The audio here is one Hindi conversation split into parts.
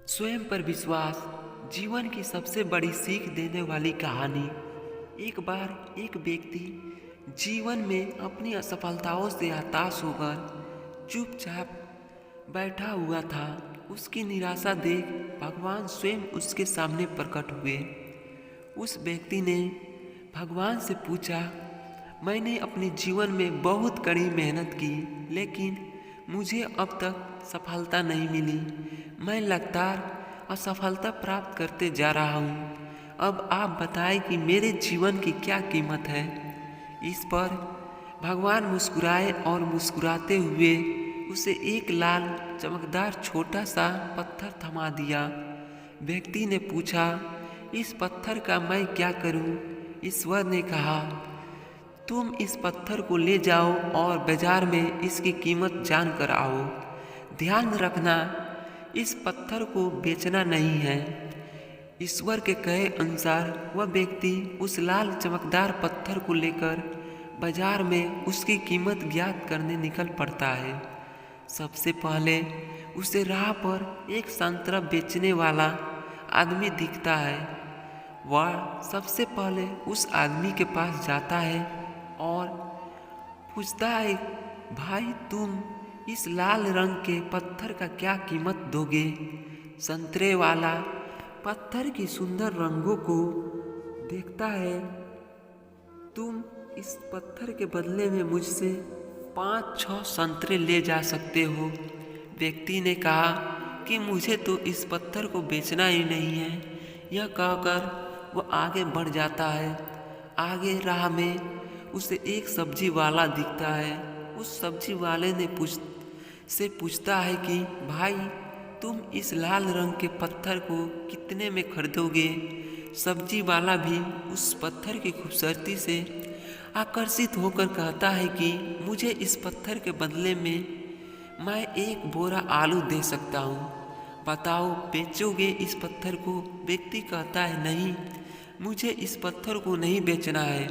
स्वयं पर विश्वास जीवन की सबसे बड़ी सीख देने वाली कहानी। एक बार एक व्यक्ति जीवन में अपनी असफलताओं से हताश होकर चुपचाप बैठा हुआ था। उसकी निराशा देख भगवान स्वयं उसके सामने प्रकट हुए। उस व्यक्ति ने भगवान से पूछा, मैंने अपने जीवन में बहुत कड़ी मेहनत की, लेकिन मुझे अब तक सफलता नहीं मिली। मैं लगातार असफलता प्राप्त करते जा रहा हूँ। अब आप बताएं कि मेरे जीवन की क्या कीमत है। इस पर भगवान मुस्कुराए और मुस्कुराते हुए उसे एक लाल चमकदार छोटा सा पत्थर थमा दिया। व्यक्ति ने पूछा, इस पत्थर का मैं क्या करूं? ईश्वर ने कहा, तुम इस पत्थर को ले जाओ और बाजार में इसकी कीमत जान कर आओ। ध्यान रखना, इस पत्थर को बेचना नहीं है। ईश्वर के कहे अनुसार वह व्यक्ति उस लाल चमकदार पत्थर को लेकर बाजार में उसकी कीमत ज्ञात करने निकल पड़ता है। सबसे पहले उसे राह पर एक संतरा बेचने वाला आदमी दिखता है। वह सबसे पहले उस आदमी के पास जाता है और पूछता है, भाई तुम इस लाल रंग के पत्थर का क्या कीमत दोगे? संतरे वाला पत्थर की सुंदर रंगों को देखता है। तुम इस पत्थर के बदले में मुझसे 5-6 संतरे ले जा सकते हो। व्यक्ति ने कहा कि मुझे तो इस पत्थर को बेचना ही नहीं है। यह कहकर वह आगे बढ़ जाता है। आगे राह में उसे एक सब्जी वाला दिखता है। उस सब्जी वाले ने पूछता है कि भाई तुम इस लाल रंग के पत्थर को कितने में खरीदोगे? सब्जी वाला भी उस पत्थर की खूबसूरती से आकर्षित होकर कहता है कि मुझे इस पत्थर के बदले में मैं एक बोरा आलू दे सकता हूँ। बताओ, बेचोगे इस पत्थर को? व्यक्ति कहता है, नहीं, मुझे इस पत्थर को नहीं बेचना है।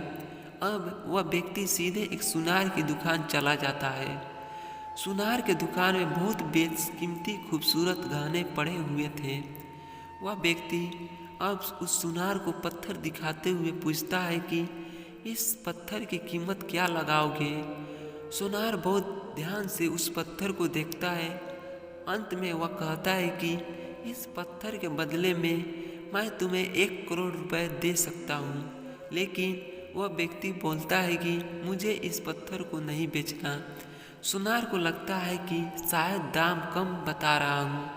अब वह व्यक्ति सीधे एक सुनार की दुकान चला जाता है। सुनार के दुकान में बहुत बेशकीमती खूबसूरत गहने पड़े हुए थे। वह व्यक्ति अब उस सुनार को पत्थर दिखाते हुए पूछता है कि इस पत्थर की कीमत क्या लगाओगे? सुनार बहुत ध्यान से उस पत्थर को देखता है। अंत में वह कहता है कि इस पत्थर के बदले में मैं तुम्हें 1 करोड़ रुपए दे सकता हूँ। लेकिन वह व्यक्ति बोलता है कि मुझे इस पत्थर को नहीं बेचना। सुनार को लगता है कि शायद दाम कम बता रहा हूँ,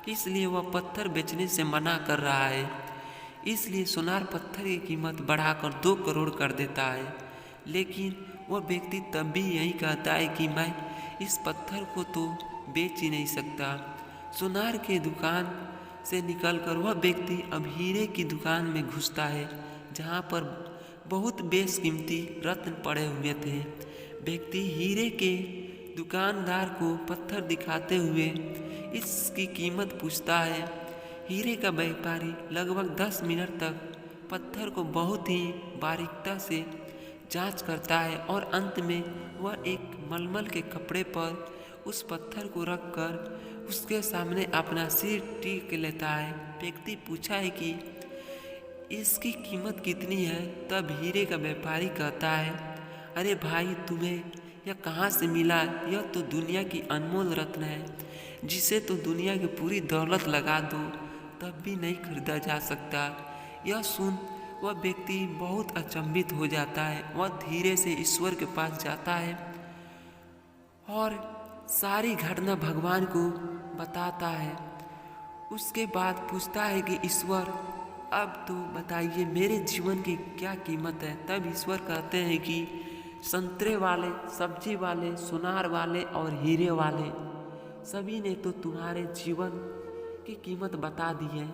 इसलिए वह पत्थर बेचने से मना कर रहा है। इसलिए सुनार पत्थर की कीमत बढ़ाकर 2 करोड़ कर देता है। लेकिन वह व्यक्ति तब भी यही कहता है कि मैं इस पत्थर को तो बेच ही नहीं सकता। सुनार की दुकान से निकलकर वह व्यक्ति अब हीरे की दुकान में घुसता है, जहाँ पर बहुत बेशकीमती रत्न पड़े हुए थे। व्यक्ति हीरे के दुकानदार को पत्थर दिखाते हुए इसकी कीमत पूछता है। हीरे का व्यापारी लगभग 10 मिनट तक पत्थर को बहुत ही बारीकता से जांच करता है और अंत में वह एक मलमल के कपड़े पर उस पत्थर को रखकर उसके सामने अपना सिर टीक लेता है। व्यक्ति पूछा है कि इसकी कीमत कितनी है? तब हीरे का व्यापारी कहता है, अरे भाई, तुम्हें यह कहाँ से मिला? यह तो दुनिया की अनमोल रत्न है, जिसे तो दुनिया की पूरी दौलत लगा दो तब भी नहीं खरीदा जा सकता। यह सुन वह व्यक्ति बहुत अचंभित हो जाता है। वह धीरे से ईश्वर के पास जाता है और सारी घटना भगवान को बताता है। उसके बाद पूछता है कि ईश्वर, अब तो बताइए मेरे जीवन की क्या कीमत है? तब ईश्वर कहते हैं कि संतरे वाले, सब्जी वाले, सुनार वाले और हीरे वाले सभी ने तो तुम्हारे जीवन की कीमत बता दी है।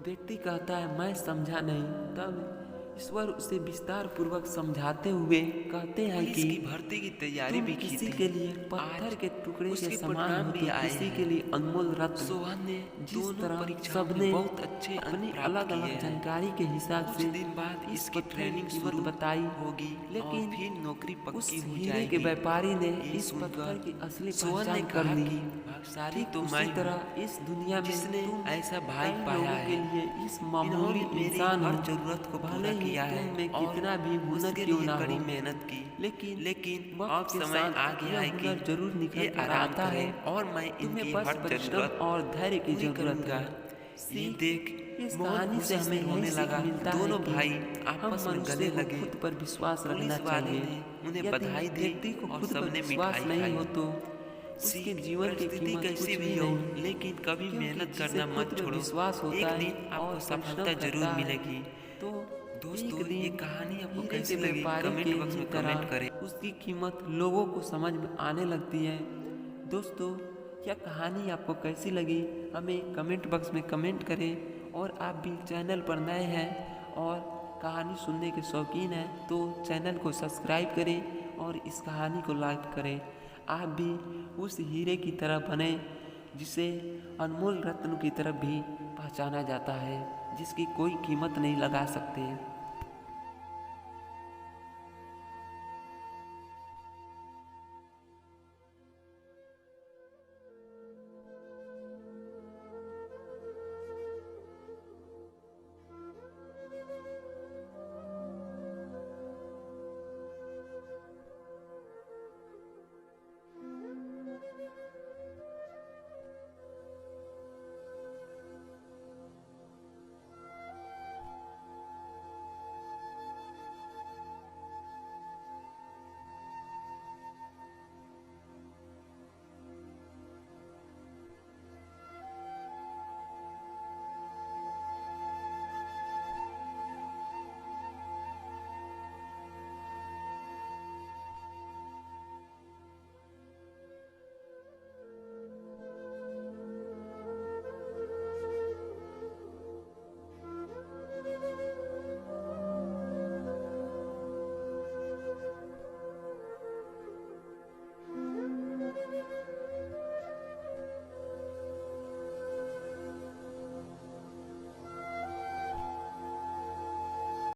व्यक्ति कहता है, मैं समझा नहीं। तब ईश्वर उसे विस्तार पूर्वक समझाते हुए कहते हैं कि भर्ती की तैयारी भी की किसी थी। के लिए पत्थर के टुकड़े के उसके समान परिणाम हो भी तो आए किसी हैं। के लिए अनमोल रत्न। सोहन ने जिस दोनों तरह परीक्षाओं में सबने बहुत अच्छे अंक अपनी प्राप्त अलग किए अलग हैं। जानकारी के हिसाब कुछ से दिन बाद इस इसकी पत्थर ट्रेनिंग की कीमत शुरू बताई, होगी लेकिन और फिर नौकरी उस पक्की हो हीरे के जाएगी। व्यापारी ने ये इस पत्थर की असली सोहन ने पहचान कर कहा ली। कि भाग्यशाली ठीक तो उसी मैं हूँ, तरह इस दुनिया में जिसने तुम ऐसा भाई कई पाया लोगों के है। लिए इस मामूली इन्होंने मेरी इंसान हर हो, जरूरत को भले पूरा ही किया है तुम में और कितना भी हुनर उसके क्यों लिए ना कड़ी हो, मेहनत की। लेकिन अब वक्त के समय आ साथ गया यह है कि हुनर जरूर निखर ये कर आराम आता है। करें और मैं तुम्हें इनकी बस हर परिश्रम जरूरत और धैर्य की पूरी जरूरत करूंगा। है। ये सीख देख इस मोहन कहानी से खुशी हमें रोने यही सीख लगा। मिलता है दोनों कि भाई हम आपस में मनुष्य गले को लगे। खुद पर विश्वास रखना पुलिस वाले चाहिए। ने उन्हें यदि बधाई दी व्यक्ति को और खुद पर सबने विश्वास मिठाई नहीं खाई। हो तो उसके जीवन की परिस्थिति कीमत कैसी कुछ भी भी हो, नहीं। लेकिन कभी क्योंकि मेहनत जिसे करना खुद मत पर छोड़ो। विश्वास होता एक है दिन आपको और सफलता परिश्रम जरूर करता है, मिलेगी। तो दोस्तों, एक दिन ये कहानी आपको हीरे कैसी के लगी व्यापारी कमेंट के बॉक्स ही में तरह कमेंट करें। उसकी कीमत लोगों को समझ में आने लगती है। दोस्तों, यह कहानी आपको कैसी लगी हमें कमेंट बॉक्स में कमेंट करें। और आप भी चैनल पर नए हैं और कहानी सुनने के शौकीन हैं तो चैनल को सब्सक्राइब करें और इस कहानी को लाइक करें। आप भी उस हीरे की तरह बने जिसे अनमोल रत्न की तरफ भी पहचाना जाता है, जिसकी कोई कीमत नहीं लगा सकते।